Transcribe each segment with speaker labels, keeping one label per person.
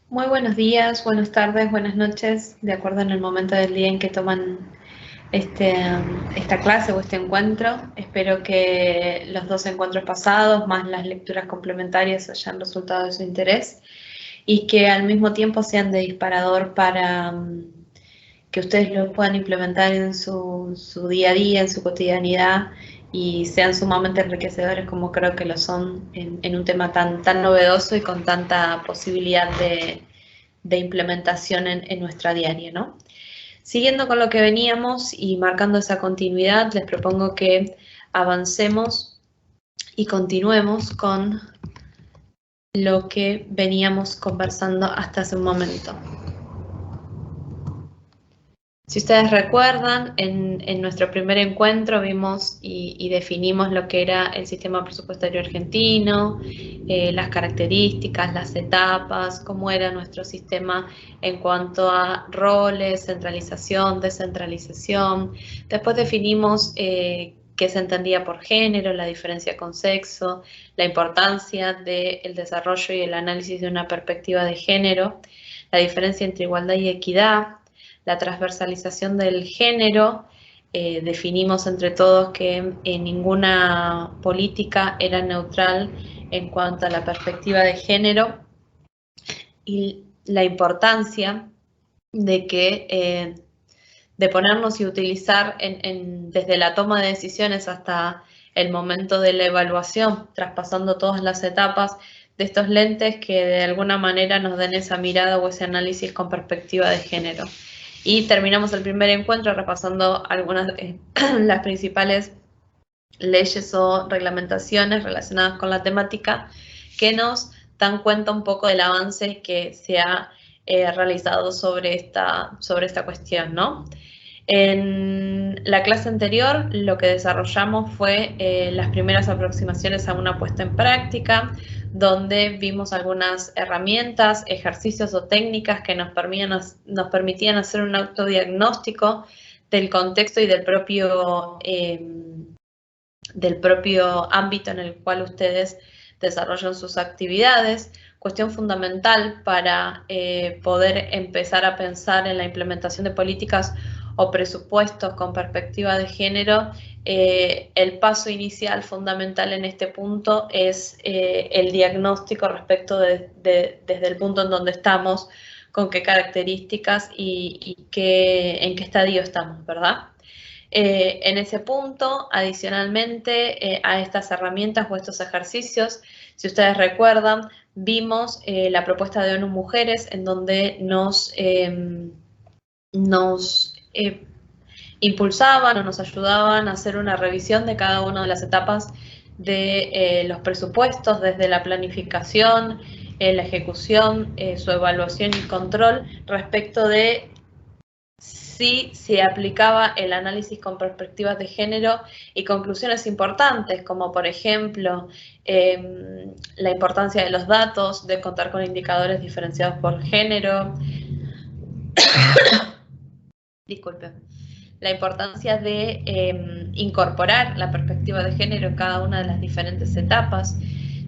Speaker 1: Muy buenos días, buenas tardes, buenas noches, de acuerdo en el momento del día en que toman esta clase o este encuentro. Espero que los dos encuentros pasados, más las lecturas complementarias, hayan resultado de su interés y que al mismo tiempo sean de disparador para que ustedes lo puedan implementar en su día a día, en su cotidianidad, y sean sumamente enriquecedores como creo que lo son en un tema tan novedoso y con tanta posibilidad de implementación en nuestra diaria, ¿no? Siguiendo con lo que veníamos y marcando esa continuidad, les propongo que avancemos y continuemos con lo que veníamos conversando hasta hace un momento. Si ustedes recuerdan, en nuestro primer encuentro vimos y definimos lo que era el sistema presupuestario argentino, las características, las etapas, cómo era nuestro sistema en cuanto a roles, centralización, descentralización. Después definimos qué se entendía por género, la diferencia con sexo, la importancia del desarrollo y el análisis de una perspectiva de género, la diferencia entre igualdad y equidad, la transversalización del género. Definimos entre todos que ninguna política era neutral en cuanto a la perspectiva de género y la importancia de que de ponernos y utilizar desde la toma de decisiones hasta el momento de la evaluación, traspasando todas las etapas de estos lentes que de alguna manera nos den esa mirada o ese análisis con perspectiva de género. Y terminamos el primer encuentro repasando algunas de las principales leyes o reglamentaciones relacionadas con la temática que nos dan cuenta un poco del avance que se ha realizado sobre esta cuestión, ¿no? En la clase anterior lo que desarrollamos fue las primeras aproximaciones a una puesta en práctica, donde vimos algunas herramientas, ejercicios o técnicas que nos permitían hacer un autodiagnóstico del contexto y del propio ámbito en el cual ustedes desarrollan sus actividades. Cuestión fundamental para poder empezar a pensar en la implementación de políticas o presupuestos con perspectiva de género. El paso inicial fundamental en este punto es el diagnóstico respecto desde el punto en donde estamos, con qué características y en qué estadio estamos, ¿verdad? En ese punto, adicionalmente a estas herramientas o estos ejercicios, si ustedes recuerdan, vimos la propuesta de ONU Mujeres, en donde nos impulsaban o nos ayudaban a hacer una revisión de cada una de las etapas de los presupuestos, desde la planificación, la ejecución, su evaluación y control respecto de si se aplicaba el análisis con perspectivas de género y conclusiones importantes, como por ejemplo la importancia de los datos, de contar con indicadores diferenciados por género. Disculpen. La importancia de incorporar la perspectiva de género en cada una de las diferentes etapas,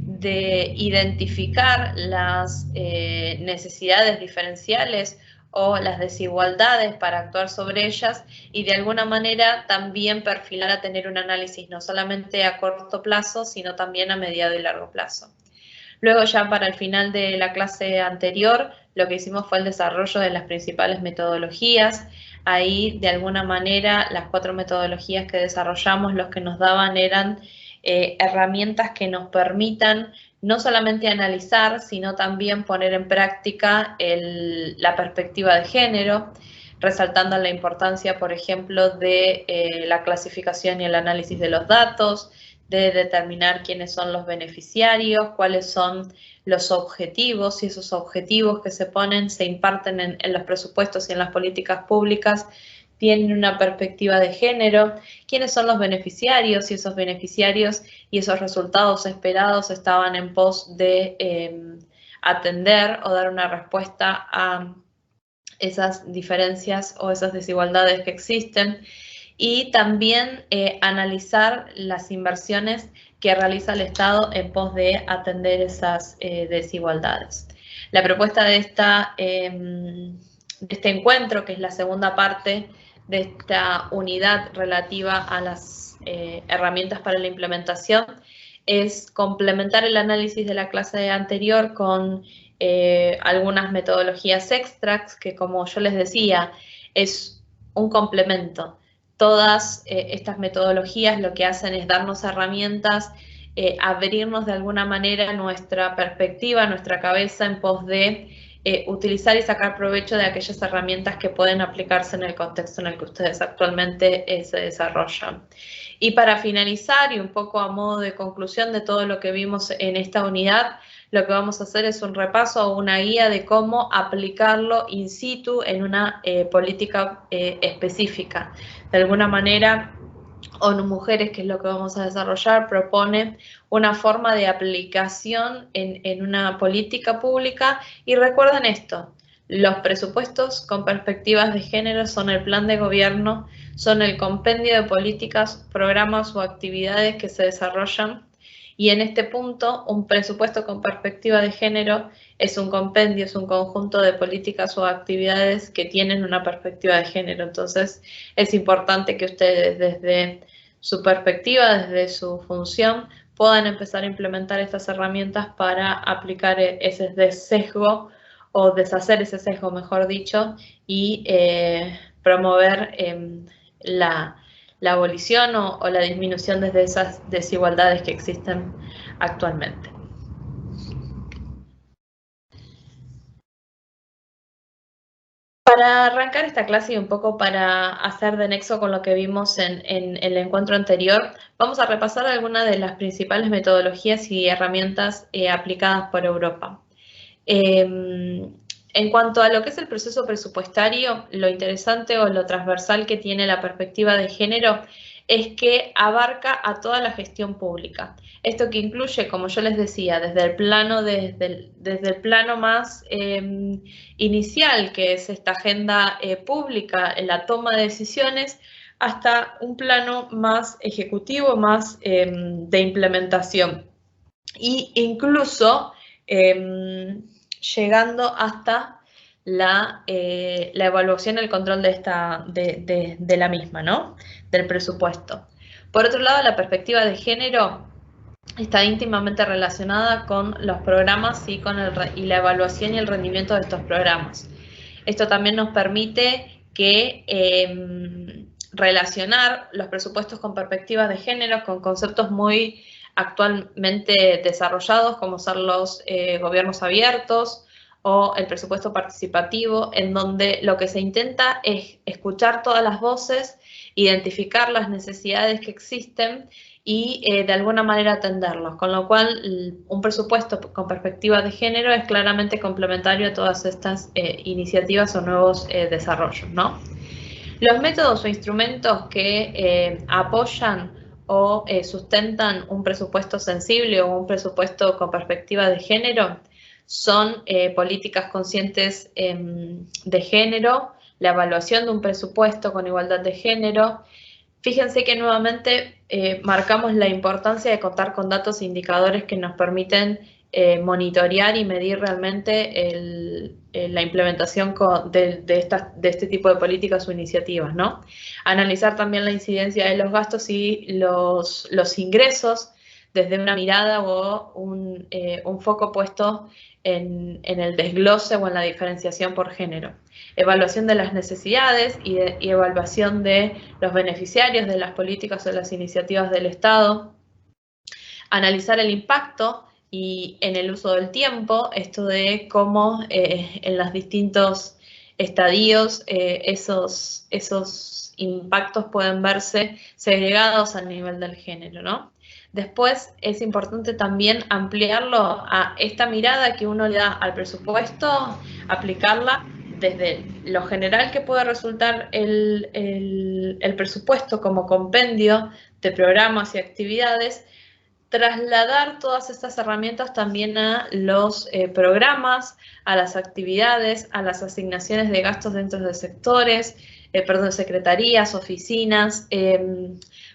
Speaker 1: de identificar las necesidades diferenciales o las desigualdades para actuar sobre ellas y de alguna manera también perfilar a tener un análisis no solamente a corto plazo, sino también a mediano y largo plazo. Luego ya para el final de la clase anterior, lo que hicimos fue el desarrollo de las principales metodologías. Ahí, de alguna manera, las 4 metodologías que desarrollamos, los que nos daban eran herramientas que nos permitan no solamente analizar, sino también poner en práctica la perspectiva de género, resaltando la importancia, por ejemplo, de la clasificación y el análisis de los datos, de determinar quiénes son los beneficiarios, cuáles son los objetivos, y esos objetivos que se ponen se imparten en los presupuestos y en las políticas públicas tienen una perspectiva de género, quiénes son los beneficiarios, y esos beneficiarios y esos resultados esperados estaban en pos de atender o dar una respuesta a esas diferencias o esas desigualdades que existen, y también analizar las inversiones que realiza el Estado en pos de atender esas desigualdades. La propuesta de este encuentro, que es la segunda parte de esta unidad relativa a las herramientas para la implementación, es complementar el análisis de la clase anterior con algunas metodologías extras que, como yo les decía, es un complemento. Todas estas metodologías lo que hacen es darnos herramientas, abrirnos de alguna manera nuestra perspectiva, nuestra cabeza en pos de utilizar y sacar provecho de aquellas herramientas que pueden aplicarse en el contexto en el que ustedes actualmente se desarrollan. Y para finalizar, y un poco a modo de conclusión de todo lo que vimos en esta unidad, lo que vamos a hacer es un repaso o una guía de cómo aplicarlo in situ en una política específica. De alguna manera, ONU Mujeres, que es lo que vamos a desarrollar, propone una forma de aplicación en una política pública. Y recuerden esto, los presupuestos con perspectivas de género son el plan de gobierno, son el compendio de políticas, programas o actividades que se desarrollan. Y en este punto, un presupuesto con perspectiva de género es un compendio, es un conjunto de políticas o actividades que tienen una perspectiva de género. Entonces, es importante que ustedes desde su perspectiva, desde su función, puedan empezar a implementar estas herramientas para aplicar ese sesgo o deshacer ese sesgo, mejor dicho, y promover la abolición o la disminución desde esas desigualdades que existen actualmente. Para arrancar esta clase y un poco para hacer de nexo con lo que vimos en el encuentro anterior, vamos a repasar algunas de las principales metodologías y herramientas aplicadas por Europa. En cuanto a lo que es el proceso presupuestario, lo interesante o lo transversal que tiene la perspectiva de género es que abarca a toda la gestión pública. Esto que incluye, como yo les decía, desde el plano más inicial, que es esta agenda pública, en la toma de decisiones, hasta un plano más ejecutivo, más de implementación. E incluso llegando hasta la evaluación y el control de la misma, ¿no? Del presupuesto. Por otro lado, la perspectiva de género está íntimamente relacionada con los programas y la evaluación y el rendimiento de estos programas. Esto también nos permite que relacionar los presupuestos con perspectivas de género con conceptos muy actualmente desarrollados, como son los gobiernos abiertos o el presupuesto participativo, en donde lo que se intenta es escuchar todas las voces, identificar las necesidades que existen y de alguna manera atenderlos, con lo cual un presupuesto con perspectiva de género es claramente complementario a todas estas iniciativas o nuevos desarrollos, ¿no? Los métodos o instrumentos que apoyan o sustentan un presupuesto sensible o un presupuesto con perspectiva de género son políticas conscientes de género, la evaluación de un presupuesto con igualdad de género. Fíjense que nuevamente marcamos la importancia de contar con datos e indicadores que nos permiten monitorear y medir realmente la implementación de este tipo de políticas o iniciativas, ¿no? Analizar también la incidencia de los gastos y los ingresos desde una mirada o un foco puesto en el desglose o en la diferenciación por género. Evaluación de las necesidades y evaluación de los beneficiarios de las políticas o las iniciativas del Estado. Analizar el impacto y en el uso del tiempo, esto de cómo en los distintos estadios esos impactos pueden verse segregados a nivel del género, ¿no? Después es importante también ampliarlo a esta mirada que uno le da al presupuesto, aplicarla desde lo general que puede resultar el presupuesto como compendio de programas y actividades, trasladar todas estas herramientas también a los programas, a las actividades, a las asignaciones de gastos dentro de sectores, secretarías, oficinas,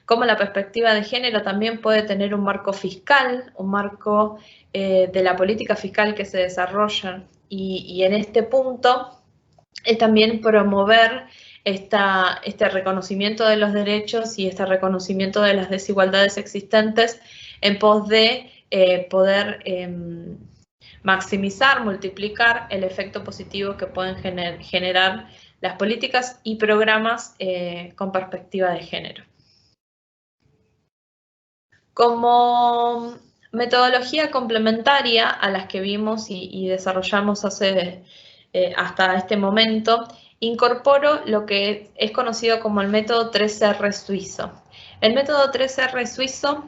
Speaker 1: cómo la perspectiva de género también puede tener un marco fiscal, un marco de la política fiscal que se desarrolla y en este punto es también promover este reconocimiento de los derechos y este reconocimiento de las desigualdades existentes en pos de poder maximizar, multiplicar el efecto positivo que pueden generar las políticas y programas con perspectiva de género. Como metodología complementaria a las que vimos y desarrollamos hasta este momento, incorporo lo que es conocido como el método 3R suizo. El método 3R suizo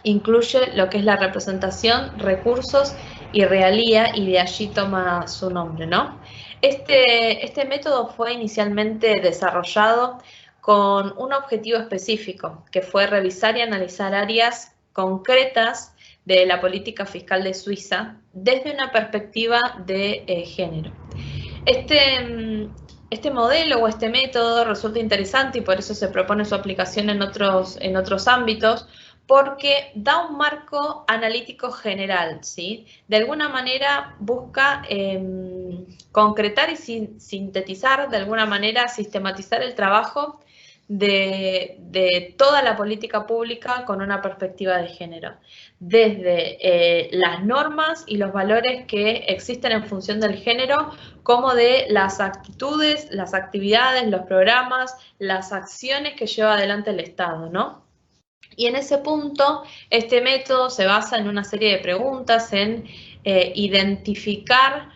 Speaker 1: incluye lo que es la representación, recursos y realía, y de allí toma su nombre, ¿no? Este método fue inicialmente desarrollado con un objetivo específico, que fue revisar y analizar áreas concretas de la política fiscal de Suiza desde una perspectiva de género. Este modelo o este método resulta interesante y por eso se propone su aplicación en otros ámbitos, porque da un marco analítico general, ¿sí? De alguna manera busca concretar y sintetizar, de alguna manera sistematizar el trabajo de toda la política pública con una perspectiva de género, desde las normas y los valores que existen en función del género, como de las actitudes, las actividades, los programas, las acciones que lleva adelante el Estado, ¿no? Y en ese punto, este método se basa en una serie de preguntas, en identificar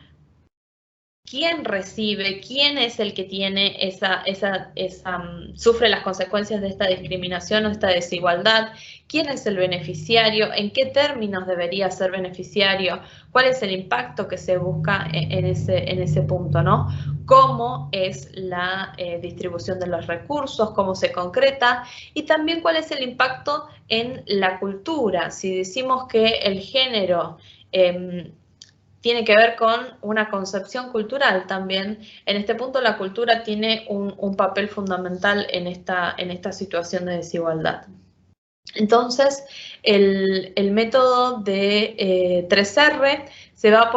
Speaker 1: quién recibe, quién es el que tiene sufre las consecuencias de esta discriminación o esta desigualdad, quién es el beneficiario, en qué términos debería ser beneficiario, cuál es el impacto que se busca en ese punto, ¿no? Cómo es la distribución de los recursos, cómo se concreta, y también cuál es el impacto en la cultura. Si decimos que el género tiene que ver con una concepción cultural también. En este punto la cultura tiene un papel fundamental en esta situación de desigualdad. Entonces, el método de 3R se va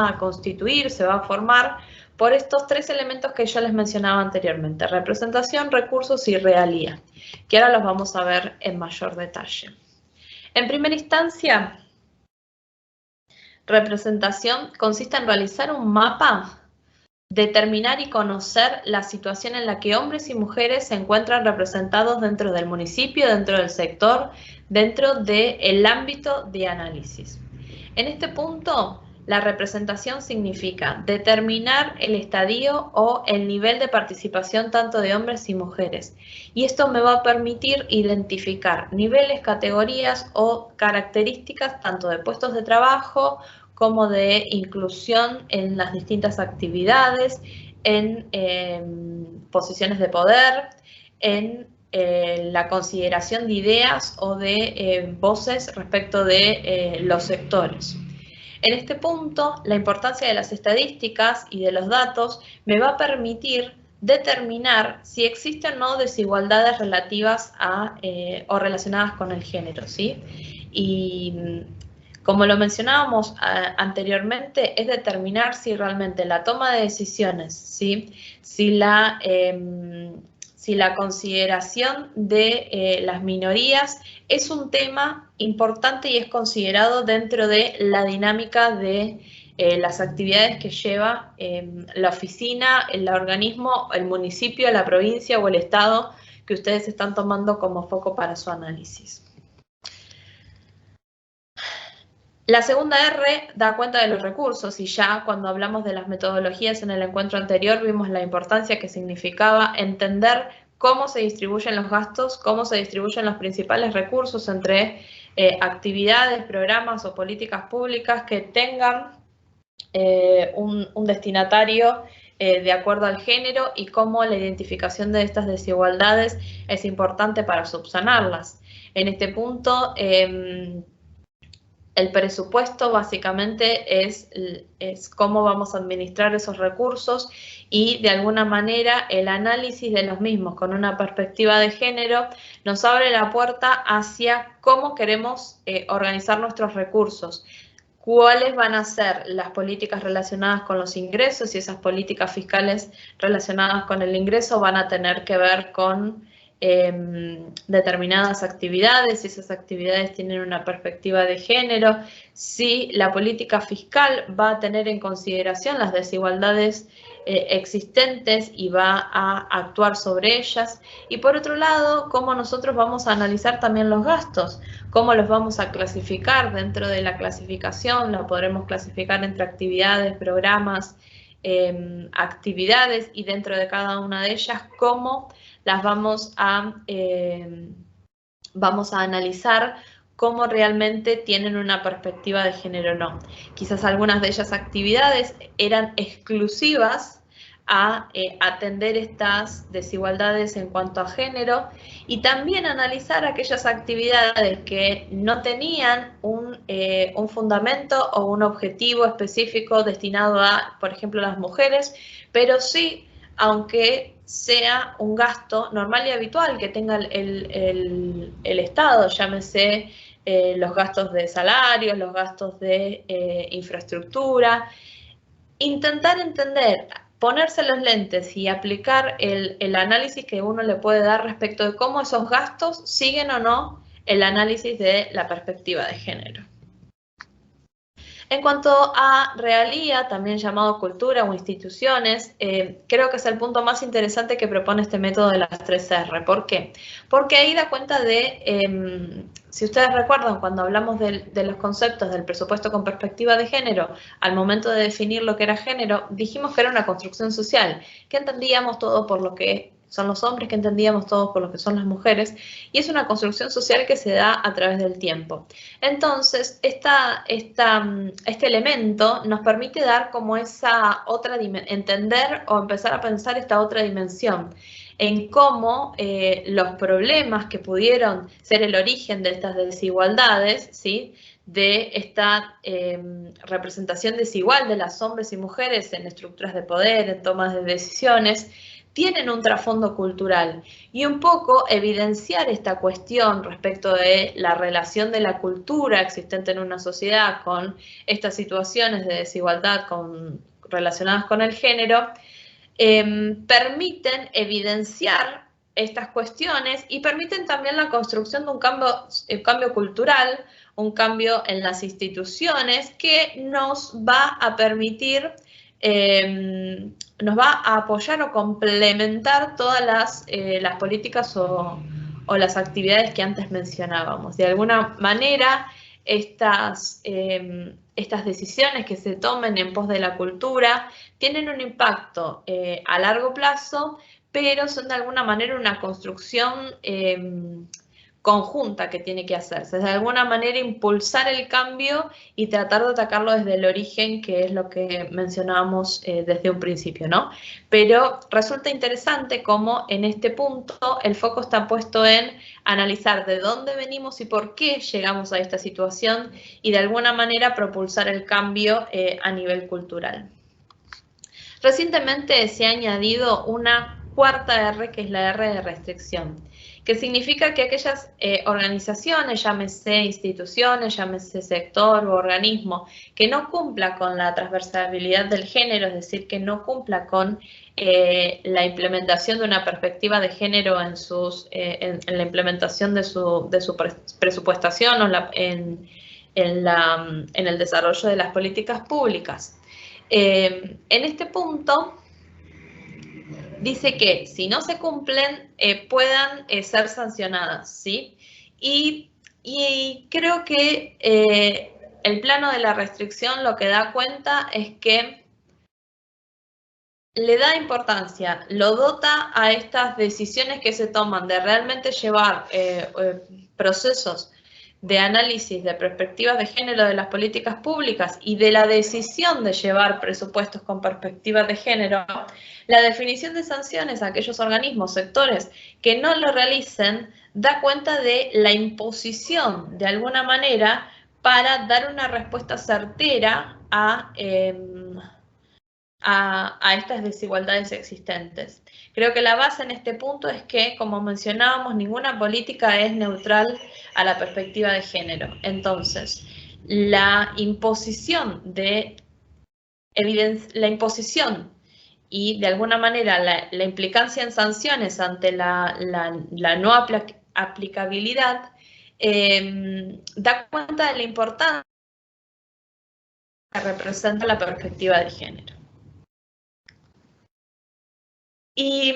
Speaker 1: a constituir, se va a formar por estos tres elementos que yo les mencionaba anteriormente: representación, recursos y realía, que ahora los vamos a ver en mayor detalle. En primera instancia, representación consiste en realizar un mapa, determinar y conocer la situación en la que hombres y mujeres se encuentran representados dentro del municipio, dentro del sector, dentro del ámbito de análisis. En este punto, la representación significa determinar el estadio o el nivel de participación tanto de hombres y mujeres. Y esto me va a permitir identificar niveles, categorías o características tanto de puestos de trabajo como de inclusión en las distintas actividades, en posiciones de poder, en la consideración de ideas o de voces respecto de los sectores. En este punto, la importancia de las estadísticas y de los datos me va a permitir determinar si existen o no desigualdades relativas o relacionadas con el género, ¿sí? Y como lo mencionábamos anteriormente, es determinar si realmente la toma de decisiones, ¿sí? si la consideración de las minorías es un tema importante y es considerado dentro de la dinámica de las actividades que lleva la oficina, el organismo, el municipio, la provincia o el estado que ustedes están tomando como foco para su análisis. La segunda R da cuenta de los recursos, y ya cuando hablamos de las metodologías en el encuentro anterior vimos la importancia que significaba entender cómo se distribuyen los gastos, cómo se distribuyen los principales recursos entre actividades, programas o políticas públicas que tengan un destinatario de acuerdo al género, y cómo la identificación de estas desigualdades es importante para subsanarlas. En este punto, el presupuesto básicamente es cómo vamos a administrar esos recursos, y de alguna manera el análisis de los mismos con una perspectiva de género nos abre la puerta hacia cómo queremos organizar nuestros recursos, cuáles van a ser las políticas relacionadas con los ingresos y esas políticas fiscales relacionadas con el ingreso van a tener que ver con determinadas actividades, si esas actividades tienen una perspectiva de género, si la política fiscal va a tener en consideración las desigualdades existentes y va a actuar sobre ellas. Y por otro lado, cómo nosotros vamos a analizar también los gastos, cómo los vamos a clasificar dentro de la clasificación, lo podremos clasificar entre actividades, programas, actividades, y dentro de cada una de ellas cómo las vamos a analizar cómo realmente tienen una perspectiva de género o no. Quizás algunas de ellas actividades eran exclusivas a atender estas desigualdades en cuanto a género, y también analizar aquellas actividades que no tenían un fundamento o un objetivo específico destinado a, por ejemplo, las mujeres, pero sí, aunque sea un gasto normal y habitual que tenga el Estado, llámese los gastos de salarios, los gastos de infraestructura. Intentar entender, ponerse los lentes y aplicar el análisis que uno le puede dar respecto de cómo esos gastos siguen o no el análisis de la perspectiva de género. En cuanto a realía, también llamado cultura o instituciones, creo que es el punto más interesante que propone este método de las 3R. ¿Por qué? Porque ahí da cuenta de, si ustedes recuerdan, cuando hablamos de los conceptos del presupuesto con perspectiva de género, al momento de definir lo que era género, dijimos que era una construcción social, que entendíamos todo por lo que son los hombres, que entendíamos todos por lo que son las mujeres, y es una construcción social que se da a través del tiempo. Entonces, este elemento nos permite dar como esa otra dimensión, entender o empezar a pensar esta otra dimensión, en cómo los problemas que pudieron ser el origen de estas desigualdades, ¿sí?, de esta representación desigual de las hombres y mujeres en estructuras de poder, en tomas de decisiones, tienen un trasfondo cultural, y un poco evidenciar esta cuestión respecto de la relación de la cultura existente en una sociedad con estas situaciones de desigualdad relacionadas con el género, permiten evidenciar estas cuestiones y permiten también la construcción de un cambio cultural, un cambio en las instituciones que nos va a permitir, nos va a apoyar o complementar todas las políticas o las actividades que antes mencionábamos. De alguna manera, estas decisiones que se tomen en pos de la cultura tienen un impacto a largo plazo, pero son de alguna manera una construcción conjunta que tiene que hacerse, de alguna manera impulsar el cambio y tratar de atacarlo desde el origen, que es lo que mencionábamos desde un principio, ¿no? Pero resulta interesante cómo en este punto el foco está puesto en analizar de dónde venimos y por qué llegamos a esta situación, y de alguna manera propulsar el cambio a nivel cultural. Recientemente se ha añadido una cuarta R, que es la R de restricción, que significa que aquellas organizaciones, llámese instituciones, llámese sector u organismo, que no cumpla con la transversalidad del género, es decir, que no cumpla con la implementación de una perspectiva de género en la implementación de su presupuestación o en el desarrollo de las políticas públicas. En este punto dice que si no se cumplen puedan ser sancionadas, ¿sí? Y creo que el plano de la restricción lo que da cuenta es que le da importancia, lo dota a estas decisiones que se toman de realmente llevar procesos de análisis de perspectivas de género de las políticas públicas y de la decisión de llevar presupuestos con perspectivas de género. La definición de sanciones a aquellos organismos, sectores que no lo realicen, da cuenta de la imposición, de alguna manera, para dar una respuesta certera a estas desigualdades existentes. Creo que la base en este punto es que, como mencionábamos, ninguna política es neutral a la perspectiva de género. Entonces, la imposición y de alguna manera la implicancia en sanciones ante la no aplicabilidad da cuenta de la importancia que representa la perspectiva de género. Y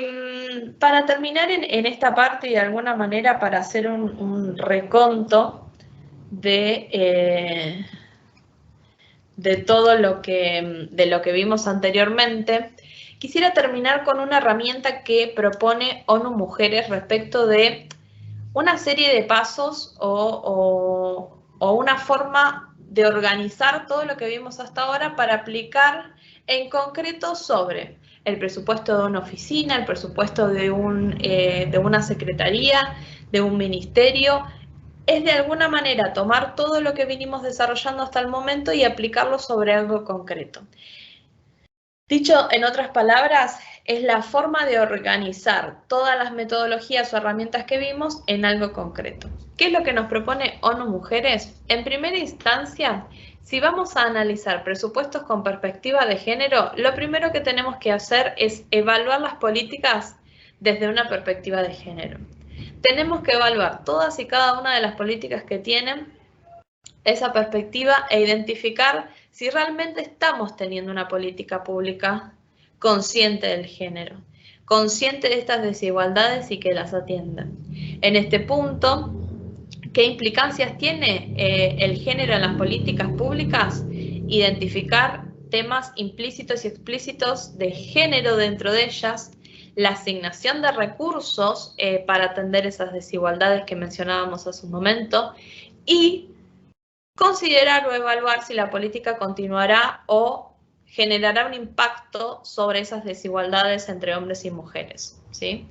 Speaker 1: para terminar en esta parte y de alguna manera para hacer un reconto de todo lo que vimos anteriormente, quisiera terminar con una herramienta que propone ONU Mujeres respecto de una serie de pasos o una forma de organizar todo lo que vimos hasta ahora para aplicar en concreto sobre el presupuesto de una oficina, el presupuesto de una secretaría, de un ministerio. Es de alguna manera tomar todo lo que vinimos desarrollando hasta el momento y aplicarlo sobre algo concreto. Dicho en otras palabras, es la forma de organizar todas las metodologías o herramientas que vimos en algo concreto. ¿Qué es lo que nos propone ONU Mujeres? En primera instancia, si vamos a analizar presupuestos con perspectiva de género, lo primero que tenemos que hacer es evaluar las políticas desde una perspectiva de género. Tenemos que evaluar todas y cada una de las políticas que tienen esa perspectiva e identificar si realmente estamos teniendo una política pública consciente del género, consciente de estas desigualdades y que las atienda. En este punto, ¿qué implicancias tiene el género en las políticas públicas? Identificar temas implícitos y explícitos de género dentro de ellas, la asignación de recursos para atender esas desigualdades que mencionábamos hace un momento y considerar o evaluar si la política continuará o generará un impacto sobre esas desigualdades entre hombres y mujeres, ¿sí?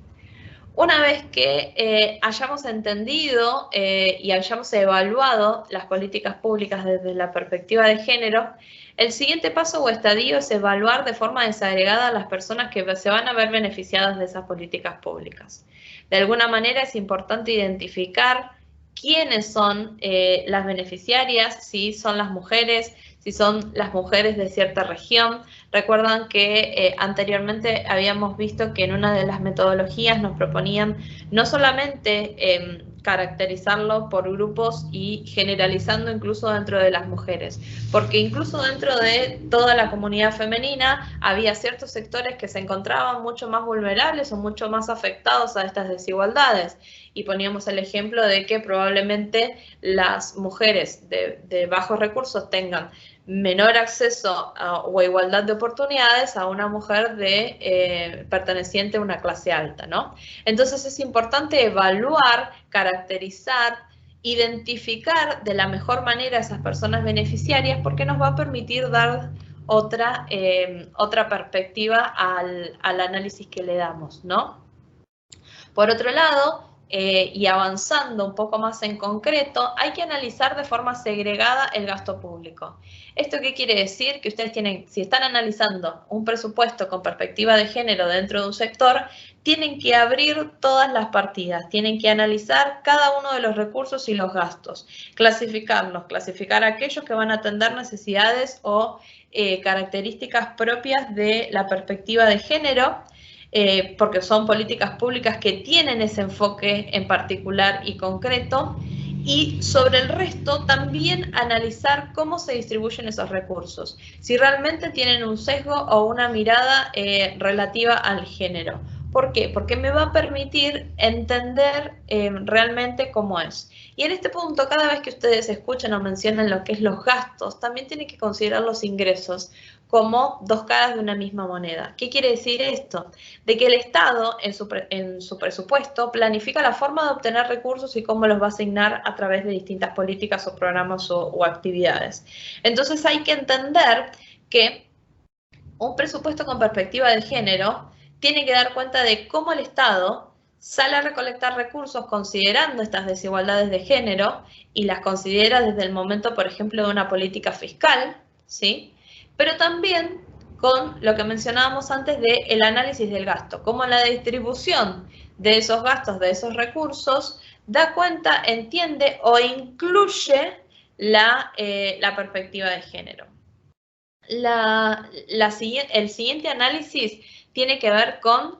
Speaker 1: Una vez que hayamos entendido y hayamos evaluado las políticas públicas desde la perspectiva de género, el siguiente paso o estadio es evaluar de forma desagregada a las personas que se van a ver beneficiadas de esas políticas públicas. De alguna manera es importante identificar quiénes son las beneficiarias, si son las mujeres, si son las mujeres de cierta región. Recuerdan que anteriormente habíamos visto que en una de las metodologías nos proponían no solamente caracterizarlo por grupos y generalizando incluso dentro de las mujeres, porque incluso dentro de toda la comunidad femenina había ciertos sectores que se encontraban mucho más vulnerables o mucho más afectados a estas desigualdades. Y poníamos el ejemplo de que probablemente las mujeres de bajos recursos tengan menor acceso o igualdad de oportunidades a una mujer perteneciente a una clase alta, ¿no? Entonces es importante evaluar, caracterizar, identificar de la mejor manera a esas personas beneficiarias porque nos va a permitir dar otra perspectiva al análisis que le damos, ¿no? Por otro lado, y avanzando un poco más en concreto, hay que analizar de forma segregada el gasto público. ¿Esto qué quiere decir? Que ustedes tienen, si están analizando un presupuesto con perspectiva de género dentro de un sector, tienen que abrir todas las partidas, tienen que analizar cada uno de los recursos y los gastos, clasificarlos, clasificar aquellos que van a atender necesidades o características propias de la perspectiva de género, porque son políticas públicas que tienen ese enfoque en particular y concreto, y sobre el resto también analizar cómo se distribuyen esos recursos, si realmente tienen un sesgo o una mirada relativa al género. ¿Por qué? Porque me va a permitir entender realmente cómo es. Y en este punto, cada vez que ustedes escuchan o mencionan lo que es los gastos, también tienen que considerar los ingresos como dos caras de una misma moneda. ¿Qué quiere decir esto? De que el Estado, en su presupuesto, planifica la forma de obtener recursos y cómo los va a asignar a través de distintas políticas o programas o actividades. Entonces hay que entender que un presupuesto con perspectiva de género tiene que dar cuenta de cómo el Estado sale a recolectar recursos considerando estas desigualdades de género y las considera desde el momento, por ejemplo, de una política fiscal, ¿sí? Pero también con lo que mencionábamos antes del análisis del gasto, cómo la distribución de esos gastos, de esos recursos, da cuenta, entiende o incluye la perspectiva de género. El siguiente análisis tiene que ver con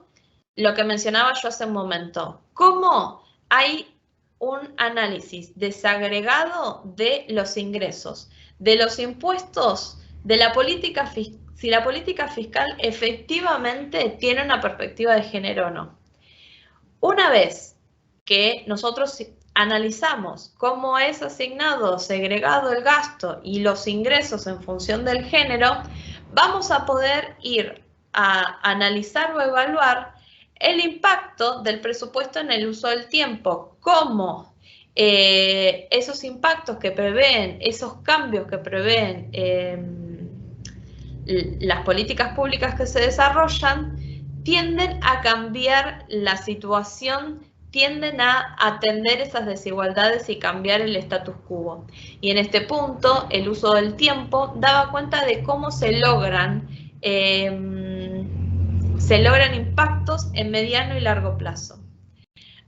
Speaker 1: lo que mencionaba yo hace un momento. ¿Cómo hay un análisis desagregado de los ingresos, de los impuestos, de la política fiscal, si la política fiscal efectivamente tiene una perspectiva de género o no? Una vez que nosotros analizamos cómo es asignado, segregado el gasto y los ingresos en función del género, vamos a poder ir a analizar o evaluar el impacto del presupuesto en el uso del tiempo, cómo esos impactos que prevén, esos cambios que prevén las políticas públicas que se desarrollan, tienden a cambiar la situación, tienden a atender esas desigualdades y cambiar el status quo. Y en este punto, el uso del tiempo daba cuenta de cómo se logran impactos en mediano y largo plazo.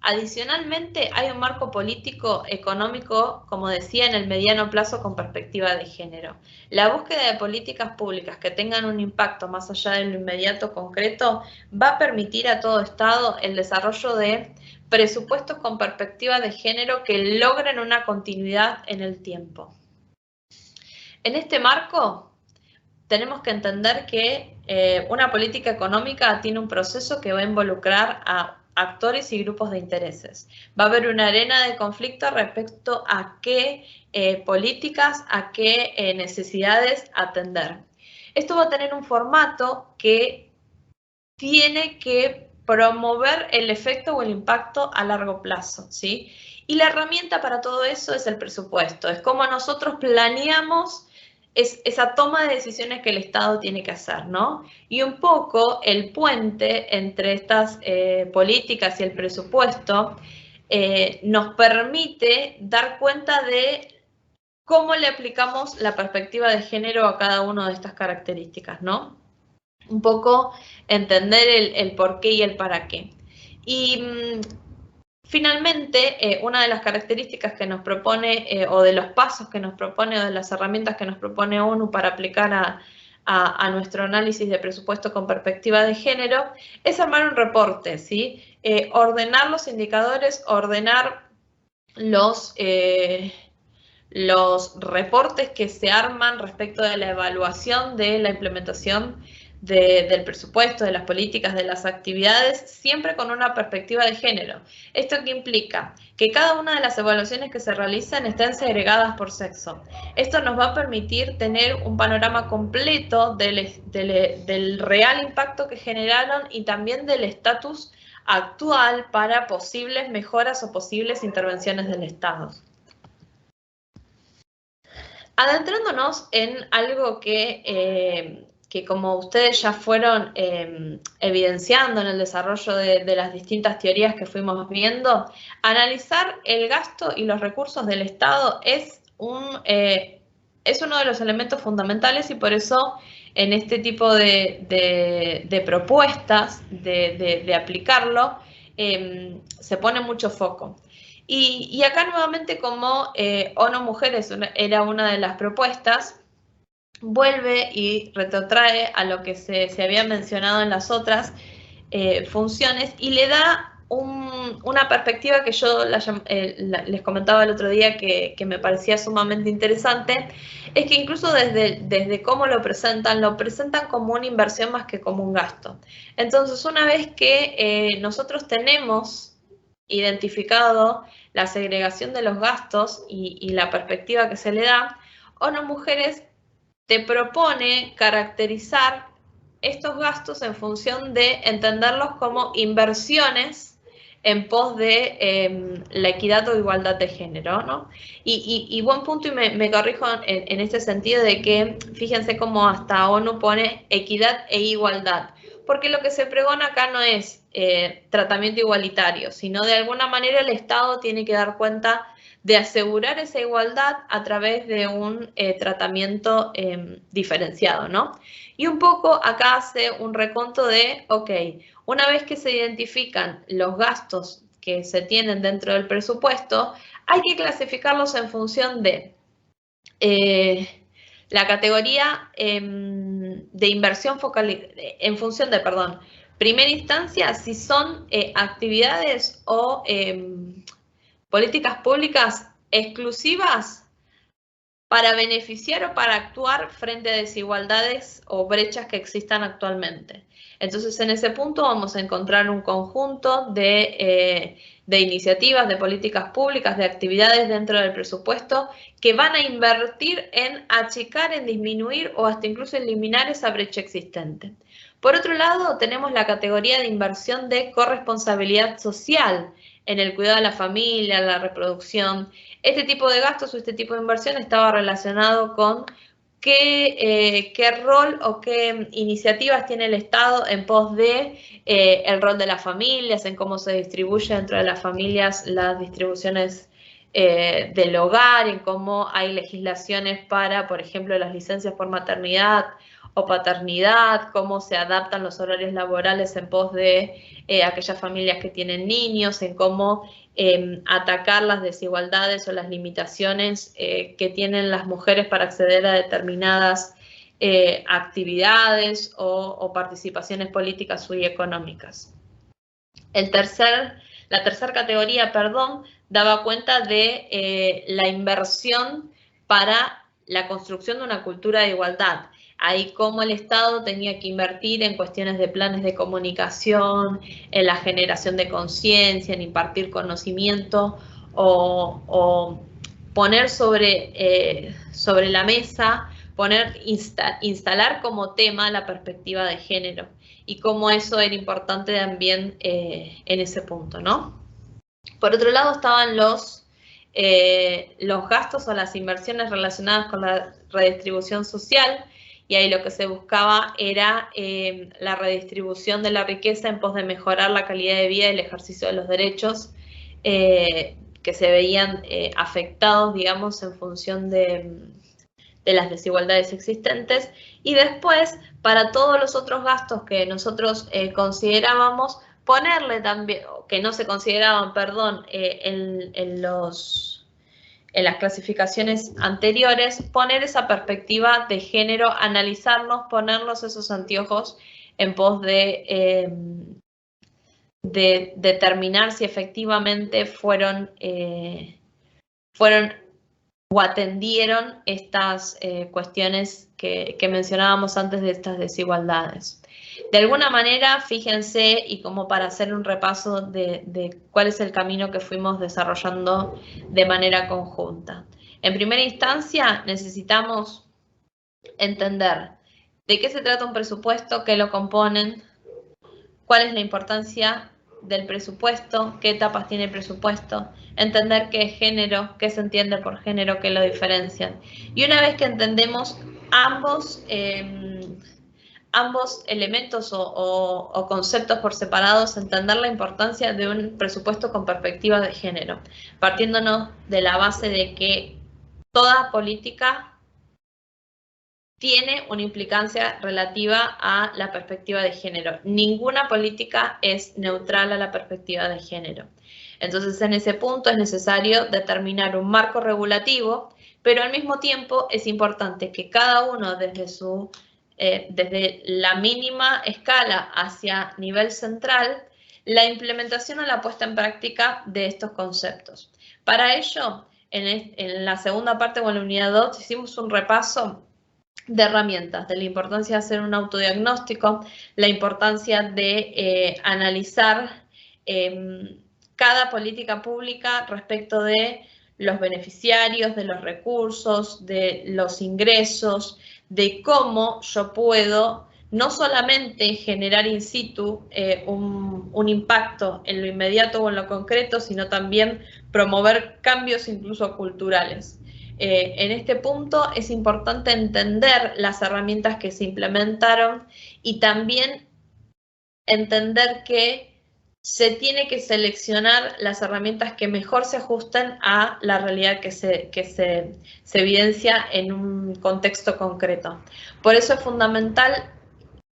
Speaker 1: Adicionalmente, hay un marco político económico, como decía, en el mediano plazo con perspectiva de género. La búsqueda de políticas públicas que tengan un impacto más allá de lo inmediato concreto va a permitir a todo Estado el desarrollo de presupuestos con perspectiva de género que logren una continuidad en el tiempo. En este marco, tenemos que entender que una política económica tiene un proceso que va a involucrar a actores y grupos de intereses. Va a haber una arena de conflicto respecto a qué políticas, a qué necesidades atender. Esto va a tener un formato que tiene que promover el efecto o el impacto a largo plazo, ¿sí? Y la herramienta para todo eso es el presupuesto, es cómo nosotros planeamos esa toma de decisiones que el Estado tiene que hacer, ¿no? Y un poco el puente entre estas políticas y el presupuesto nos permite dar cuenta de cómo le aplicamos la perspectiva de género a cada una de estas características, ¿no? Un poco entender el por qué y el para qué. Y finalmente, una de las características que nos propone, o de los pasos que nos propone, o de las herramientas que nos propone ONU para aplicar a nuestro análisis de presupuesto con perspectiva de género, es armar un reporte, ¿sí? Ordenar los indicadores, ordenar los reportes que se arman respecto de la evaluación de la implementación del presupuesto, de las políticas, de las actividades, siempre con una perspectiva de género. ¿Esto qué implica? Que cada una de las evaluaciones que se realizan estén segregadas por sexo. Esto nos va a permitir tener un panorama completo del real impacto que generaron y también del estatus actual para posibles mejoras o posibles intervenciones del Estado. Adentrándonos en algo que como ustedes ya fueron evidenciando en el desarrollo de las distintas teorías que fuimos viendo, analizar el gasto y los recursos del Estado es uno de los elementos fundamentales, y por eso en este tipo de propuestas de aplicarlo se pone mucho foco. Y acá nuevamente, como ONU Mujeres era una de las propuestas, vuelve y retrotrae a lo que se había mencionado en las otras funciones y le da una perspectiva que yo les comentaba el otro día que me parecía sumamente interesante, es que incluso desde cómo lo presentan como una inversión más que como un gasto. Entonces, una vez que nosotros tenemos identificado la segregación de los gastos y la perspectiva que se le da, ONU Mujeres te propone caracterizar estos gastos en función de entenderlos como inversiones en pos de la equidad o igualdad de género, ¿no? Y buen punto, y me corrijo en este sentido de que, fíjense cómo hasta ONU pone equidad e igualdad, porque lo que se pregona acá no es tratamiento igualitario, sino de alguna manera el Estado tiene que dar cuenta de asegurar esa igualdad a través de un tratamiento diferenciado, ¿no? Y un poco acá hace un reconto de, ok, una vez que se identifican los gastos que se tienen dentro del presupuesto, hay que clasificarlos en función de La categoría de inversión en función de, primera instancia, si son actividades o políticas públicas exclusivas para beneficiar o para actuar frente a desigualdades o brechas que existan actualmente. Entonces, en ese punto vamos a encontrar un conjunto de iniciativas, de políticas públicas, de actividades dentro del presupuesto que van a invertir en achicar, en disminuir o hasta incluso eliminar esa brecha existente. Por otro lado, tenemos la categoría de inversión de corresponsabilidad social en el cuidado de la familia, la reproducción. Este tipo de gastos o este tipo de inversión estaba relacionado con qué rol o qué iniciativas tiene el Estado en pos de el rol de las familias, en cómo se distribuye dentro de las familias las distribuciones del hogar, en cómo hay legislaciones para, por ejemplo, las licencias por maternidad o paternidad, cómo se adaptan los horarios laborales en pos de aquellas familias que tienen niños, en cómo atacar las desigualdades o las limitaciones que tienen las mujeres para acceder a determinadas actividades o participaciones políticas y económicas. La tercera categoría, daba cuenta de la inversión para la construcción de una cultura de igualdad. Ahí cómo el Estado tenía que invertir en cuestiones de planes de comunicación, en la generación de conciencia, en impartir conocimiento o poner sobre la mesa, instalar como tema la perspectiva de género y cómo eso era importante también en ese punto, ¿no? Por otro lado estaban los gastos o las inversiones relacionadas con la redistribución social, y ahí lo que se buscaba era la redistribución de la riqueza en pos de mejorar la calidad de vida y el ejercicio de los derechos que se veían afectados, digamos, en función de las desigualdades existentes. Y después, para todos los otros gastos que nosotros considerábamos, ponerle también, que no se consideraban, en las clasificaciones anteriores, poner esa perspectiva de género, analizarlos, ponernos esos anteojos en pos de determinar si efectivamente fueron o atendieron estas cuestiones que mencionábamos antes de estas desigualdades. De alguna manera, fíjense, y como para hacer un repaso de cuál es el camino que fuimos desarrollando de manera conjunta. En primera instancia, necesitamos entender de qué se trata un presupuesto, qué lo componen, cuál es la importancia del presupuesto, qué etapas tiene el presupuesto, entender qué es género, qué se entiende por género, qué lo diferencian. Y una vez que entendemos ambos elementos o conceptos por separados, entender la importancia de un presupuesto con perspectiva de género, partiéndonos de la base de que toda política tiene una implicancia relativa a la perspectiva de género. Ninguna política es neutral a la perspectiva de género. Entonces, en ese punto es necesario determinar un marco regulativo, pero al mismo tiempo es importante que cada uno desde la mínima escala hacia nivel central, la implementación o la puesta en práctica de estos conceptos. Para ello, en la segunda parte o en la unidad 2 hicimos un repaso de herramientas, de la importancia de hacer un autodiagnóstico, la importancia de analizar cada política pública respecto de los beneficiarios, de los recursos, de los ingresos, de cómo yo puedo no solamente generar in situ un impacto en lo inmediato o en lo concreto, sino también promover cambios incluso culturales. En este punto es importante entender las herramientas que se implementaron y también entender que se tiene que seleccionar las herramientas que mejor se ajusten a la realidad que se evidencia en un contexto concreto. Por eso es fundamental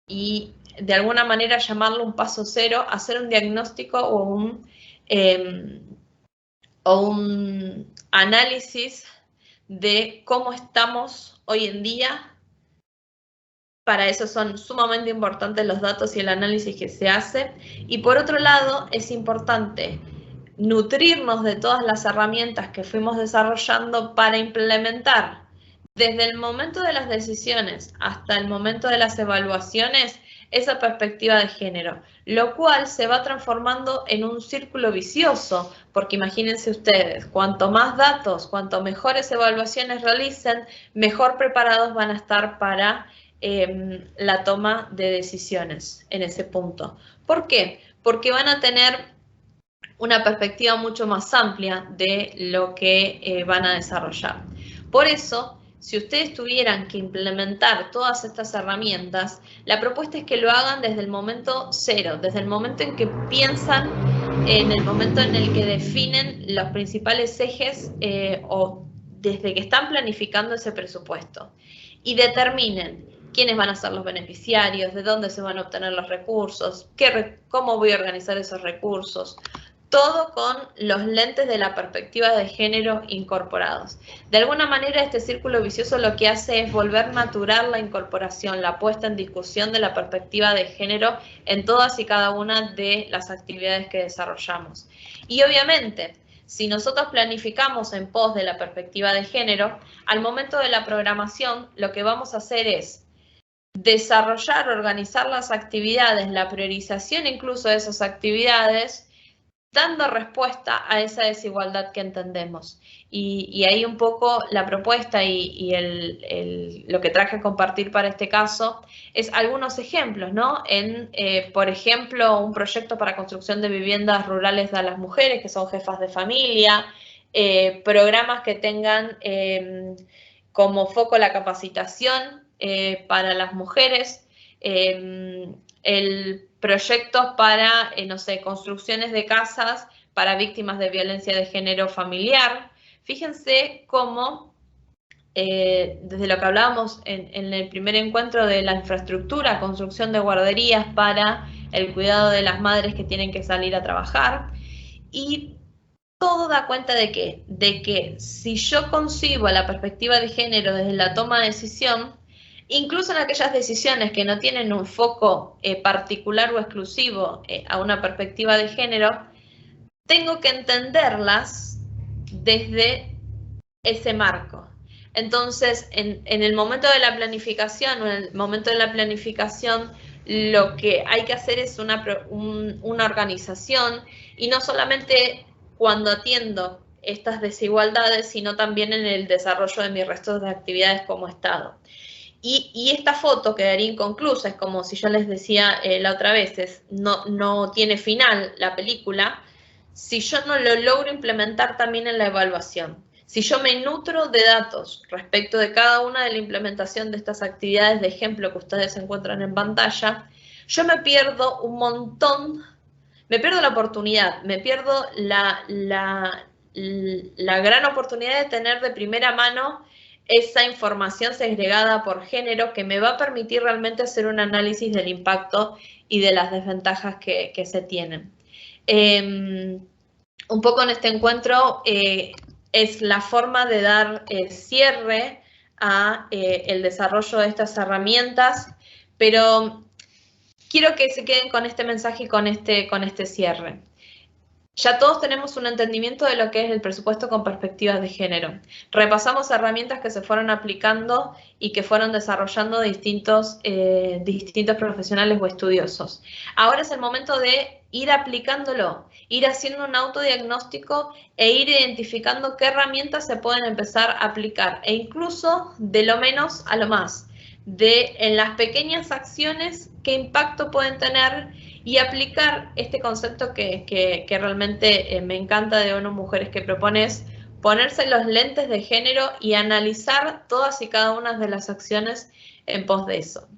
Speaker 1: y de alguna manera llamarlo un paso cero, hacer un diagnóstico o un análisis de cómo estamos hoy en día. Para eso son sumamente importantes los datos y el análisis que se hace. Y por otro lado, es importante nutrirnos de todas las herramientas que fuimos desarrollando para implementar desde el momento de las decisiones hasta el momento de las evaluaciones esa perspectiva de género, lo cual se va transformando en un círculo vicioso, porque imagínense ustedes, cuanto más datos, cuanto mejores evaluaciones realicen, mejor preparados van a estar para la toma de decisiones en ese punto. ¿Por qué? Porque van a tener una perspectiva mucho más amplia de lo que van a desarrollar. Por eso, si ustedes tuvieran que implementar todas estas herramientas, la propuesta es que lo hagan desde el momento cero, desde el momento en que piensan, en el momento en el que definen los principales ejes o desde que están planificando ese presupuesto y determinen quiénes van a ser los beneficiarios, de dónde se van a obtener los recursos, cómo voy a organizar esos recursos, todo con los lentes de la perspectiva de género incorporados. De alguna manera, este círculo vicioso lo que hace es volver natural la incorporación, la puesta en discusión de la perspectiva de género en todas y cada una de las actividades que desarrollamos. Y obviamente, si nosotros planificamos en pos de la perspectiva de género, al momento de la programación, lo que vamos a hacer es desarrollar, organizar las actividades, la priorización incluso de esas actividades, dando respuesta a esa desigualdad que entendemos. Y ahí un poco la propuesta y lo que traje a compartir para este caso es algunos ejemplos, ¿no? Por ejemplo, un proyecto para construcción de viviendas rurales a las mujeres que son jefas de familia, programas que tengan como foco la capacitación para las mujeres, proyectos para, no sé, construcciones de casas para víctimas de violencia de género familiar. Fíjense cómo, desde lo que hablábamos en el primer encuentro de la infraestructura, construcción de guarderías para el cuidado de las madres que tienen que salir a trabajar, y todo da cuenta de que si yo concibo la perspectiva de género desde la toma de decisión, incluso en aquellas decisiones que no tienen un foco particular o exclusivo a una perspectiva de género, tengo que entenderlas desde ese marco. Entonces, en el momento de la planificación o en el momento de la planificación, lo que hay que hacer es una organización y no solamente cuando atiendo estas desigualdades, sino también en el desarrollo de mis restos de actividades como Estado. Y esta foto quedaría inconclusa, es como si yo les decía la otra vez, no tiene final la película, si yo no lo logro implementar también en la evaluación. Si yo me nutro de datos respecto de cada una de la implementación de estas actividades de ejemplo que ustedes encuentran en pantalla, yo me pierdo un montón, me pierdo la oportunidad, me pierdo la gran oportunidad de tener de primera mano esa información segregada por género que me va a permitir realmente hacer un análisis del impacto y de las desventajas que se tienen. Un poco en este encuentro es la forma de dar cierre a el desarrollo de estas herramientas, pero quiero que se queden con este mensaje y con este cierre. Ya todos tenemos un entendimiento de lo que es el presupuesto con perspectivas de género. Repasamos herramientas que se fueron aplicando y que fueron desarrollando distintos profesionales o estudiosos. Ahora es el momento de ir aplicándolo, ir haciendo un autodiagnóstico e ir identificando qué herramientas se pueden empezar a aplicar, e incluso de lo menos a lo más, en las pequeñas acciones qué impacto pueden tener y aplicar este concepto que realmente me encanta de ONU Mujeres que propones, ponerse los lentes de género y analizar todas y cada una de las acciones en pos de eso.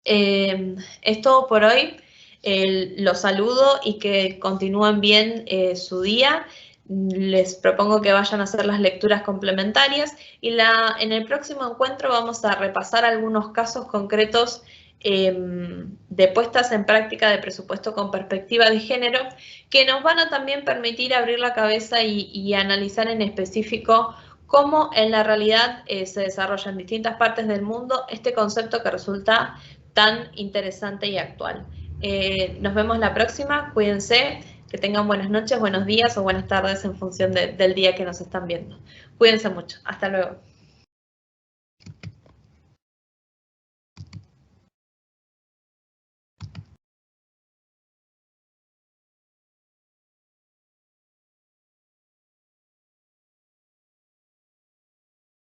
Speaker 1: Es todo por hoy. Los saludo y que continúen bien su día. Les propongo que vayan a hacer las lecturas complementarias y en el próximo encuentro vamos a repasar algunos casos concretos de puestas en práctica de presupuesto con perspectiva de género que nos van a también permitir abrir la cabeza y analizar en específico cómo en la realidad se desarrolla en distintas partes del mundo este concepto que resulta tan interesante y actual. Nos vemos la próxima, cuídense, que tengan buenas noches, buenos días o buenas tardes en función del día que nos están viendo. Cuídense mucho, hasta luego.